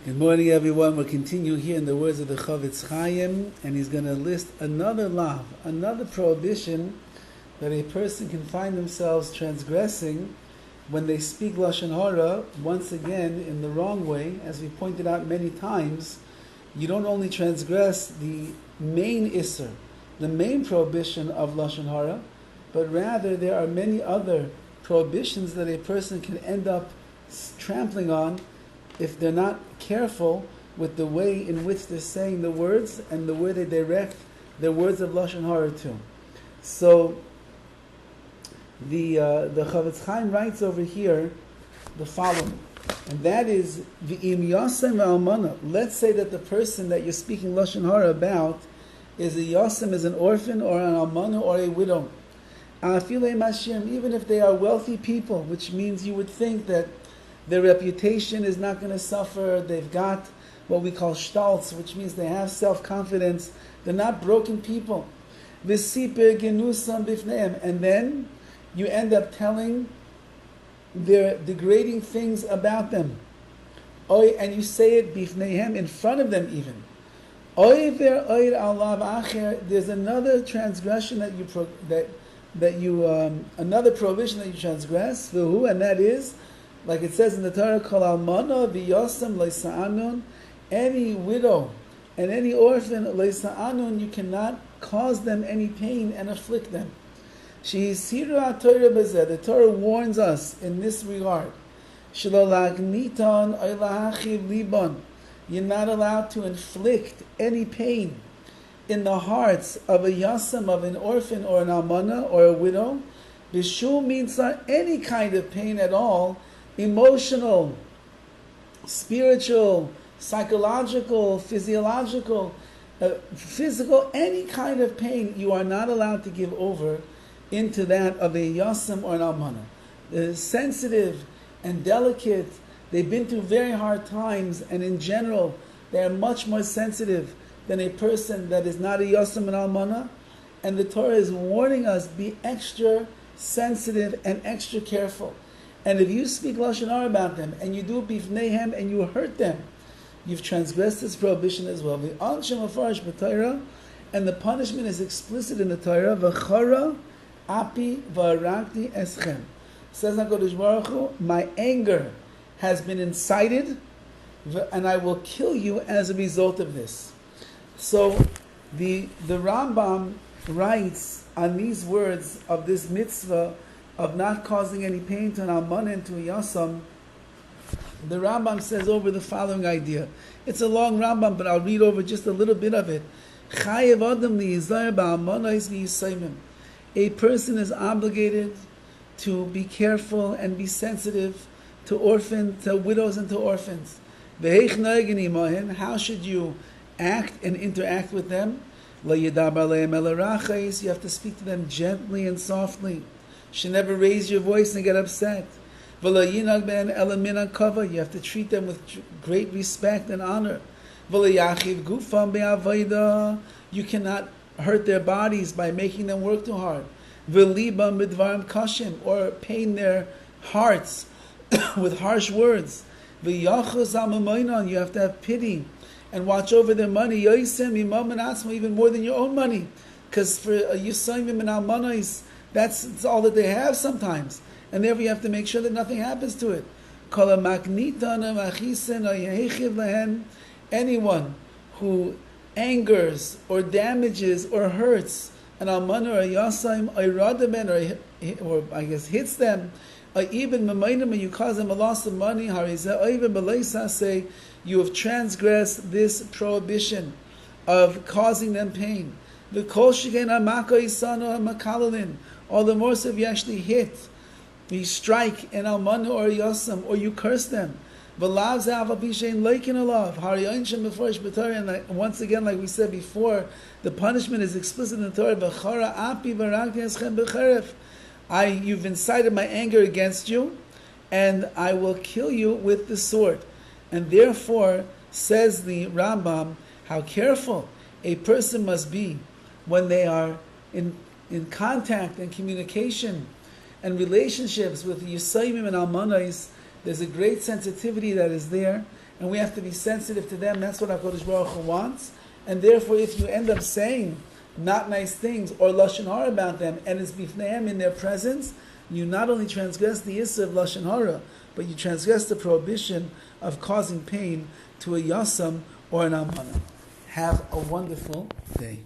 Good morning, everyone. We'll continue here in the words of the CHOFETZ CHAIM, and he's going to list another law, another prohibition that a person can find themselves transgressing when they speak Lashon Hara, once again, in the wrong way. As we pointed out many times, you don't only transgress the main Isser, the main prohibition of Lashon Hara, but rather there are many other prohibitions that a person can end up trampling on if they're not careful with the way in which they're saying the words and the way they direct their words of Lashon Hara to. So the CHOFETZ Chaim writes over here the following, and that is V'im Yasem Almana. Let's say that the person that you're speaking Lashon Hara about is a Yasem, is an orphan or an Almana or a widow. Even if they are wealthy people, which means you would think that their reputation is not going to suffer. They've got what we call stolz, which means they have self-confidence. They're not broken people. V'siper genusam bifneim. And then you end up telling their degrading things about them. And you say it bifneihem, in front of them even. There's another transgression another prohibition that you transgress, and that is, like it says in the Torah, Kol almana v'yosem leisa'anun, any widow and any orphan leisa'anun, you cannot cause them any pain and afflict them. She'isiru ha'Torah b'zeh, the Torah warns us in this regard. Shelo lagniton oilahachiv libon, you're not allowed to inflict any pain in the hearts of a yasam, of an orphan or an almana or a widow. Bishul means not any kind of pain at all, emotional, spiritual, psychological, physiological, physical, any kind of pain, you are not allowed to give over into that of a yasam or an almana. They're sensitive and delicate. They've been through very hard times, and in general, they are much more sensitive than a person that is not a yasam and almana. And the Torah is warning us, be extra sensitive and extra careful. And if you speak Lashon Hara about them, and you do bifneihem, and you hurt them, you've transgressed this prohibition as well. And the punishment is explicit in the Torah. V'chara api v'arakti eschem. Says HaKadosh Baruch Hu, my anger has been incited, and I will kill you as a result of this. So the Rambam writes on these words of this mitzvah of not causing any pain to an almana and to a yasam. The Rambam says over the following idea. It's a long Rambam, but I'll read over just a little bit of it. A person is obligated to be careful and be sensitive to orphans, to widows and to orphans. How should you act and interact with them? You have to speak to them gently and softly. Should never raise your voice and get upset. You have to treat them with great respect and honor. You cannot hurt their bodies by making them work too hard. Or pain their hearts with harsh words. You have to have pity and watch over their money, even more than your own money. Because for Yisayim and Almanais, that's all that they have sometimes. And therefore you have to make sure that nothing happens to it. Anyone who angers or damages or hurts an almana or a yasayim, or I guess hits them, even you cause them a loss of money, you have transgressed this prohibition of causing them pain. All the more so if you actually hit, you strike an almana or a yasam, or you curse them. And once again, like we said before, the punishment is explicit in the Torah. You've incited my anger against you, and I will kill you with the sword. And therefore, says the Rambam, how careful a person must be when they are in contact and communication and relationships with Yisayim and Almanais. There's a great sensitivity that is there, and we have to be sensitive to them. That's what HaKadosh Baruch Hu wants. And therefore, if you end up saying not nice things or Lashon Hara about them, and it's bifneim in their presence, you not only transgress the Issa of Lashon Hara, but you transgress the prohibition of causing pain to a Yasam or an Almana. Have a wonderful day.